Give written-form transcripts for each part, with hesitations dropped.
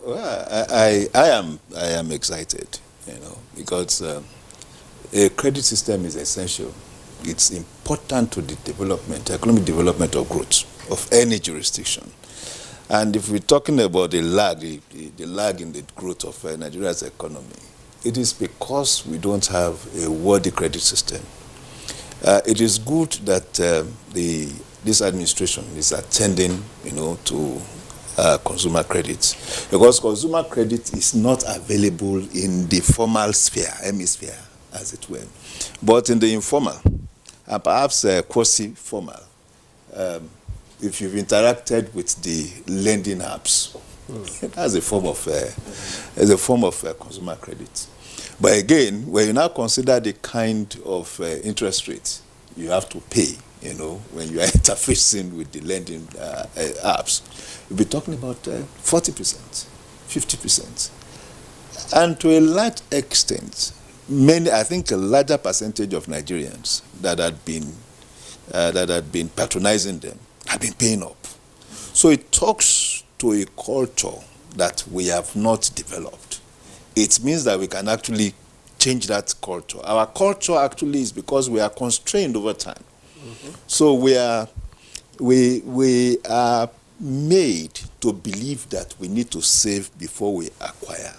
I am excited, because a credit system is essential. It's important to the economic development or growth of any jurisdiction. And if we're talking about the lag in the growth of Nigeria's economy, it is because we don't have a worthy credit system. It is good that this administration is attending, to consumer credit, because consumer credit is not available in the formal hemisphere, as it were, but in the informal and perhaps quasi-formal. If you've interacted with the lending apps, that's a form of consumer credit. But again, when you now consider the kind of interest rate you have to pay, when you are interfacing with the lending apps, you'll be talking about 40%, 50%. And to a large extent, I think a larger percentage of Nigerians that had been patronizing them have been paying up. So it talks to a culture that we have not developed. It means that we can actually change that culture. Our culture actually is because we are constrained over time. Mm-hmm. So we are made to believe that we need to save before we acquire.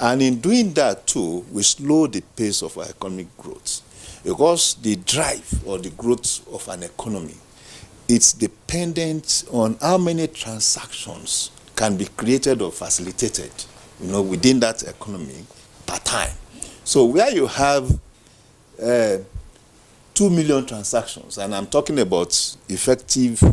And in doing that too, we slow the pace of our economic growth, because the drive or the growth of an economy, it's dependent on how many transactions can be created or facilitated, within that economy per time. So where you have 2 million transactions, and I'm talking about effective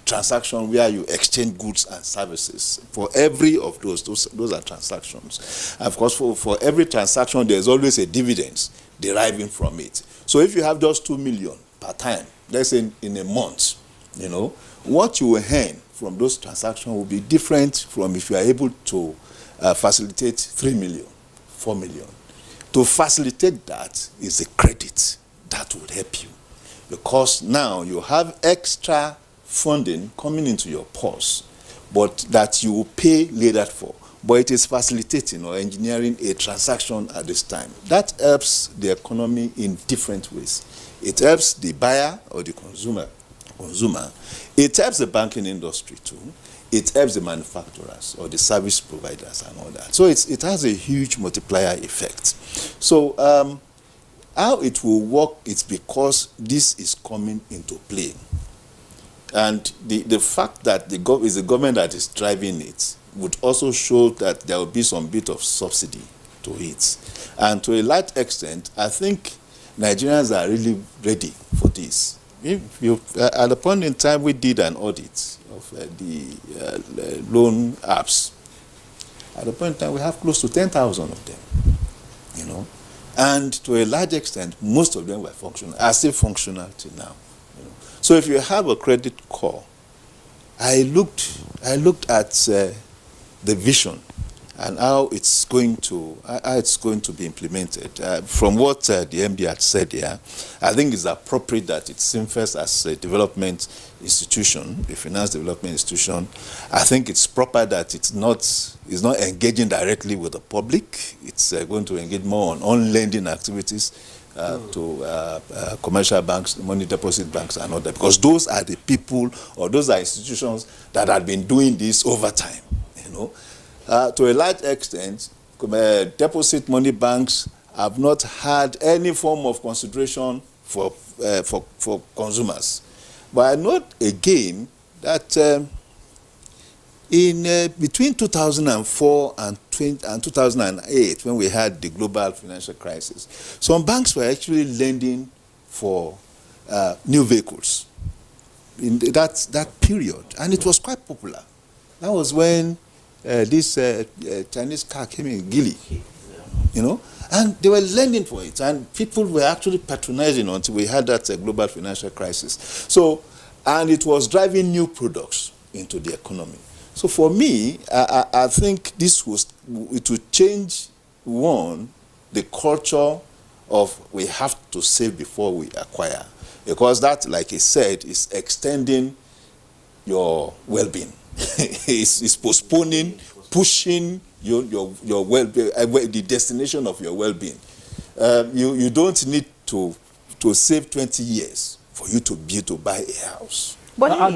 transaction where you exchange goods and services, for every of those are transactions. Of course, for every transaction, there's always a dividend deriving from it. So if you have just 2 million per time, let's say in a month, what you will earn from those transactions will be different from if you are able to facilitate 3 million, 4 million. To facilitate that is a credit that would help you, because now you have extra funding coming into your purse, but that you will pay later for. But it is facilitating or engineering a transaction at this time. That helps the economy in different ways. It helps the buyer or the consumer. It helps the banking industry too. It helps the manufacturers or the service providers and all that. So it has a huge multiplier effect. So how it will work is because this is coming into play. And the fact that it's the government that is driving it would also show that there will be some bit of subsidy to it. And to a large extent, I think Nigerians are really ready for this. At a point in time, we did an audit of the loan apps. At a point in time, we have close to 10,000 of them, And to a large extent, most of them were functional, are still functional till now. So if you have a credit core, I looked at the vision and how it's going to be implemented. From what the MD had said here, I think it's appropriate that it's seen first as a development institution, a finance development institution. I think it's proper that it's not engaging directly with the public. It's going to engage more on lending activities to commercial banks, money deposit banks and all that, because those are the people or those are institutions that have been doing this over time, To a large extent, deposit money banks have not had any form of consideration for consumers. But I note again that in between 2004 and 2008, when we had the global financial crisis, some banks were actually lending for new vehicles in that period, and it was quite popular. That was when this Chinese car came in, Geely, and they were lending for it, and people were actually patronizing until we had that global financial crisis. So, and it was driving new products into the economy. So for me, I think it will change, the culture of we have to save before we acquire, because that, like I said, is extending your well-being. is postponing, pushing your well-being, the destination of your well-being. You don't need to save 20 years for you to buy a house. But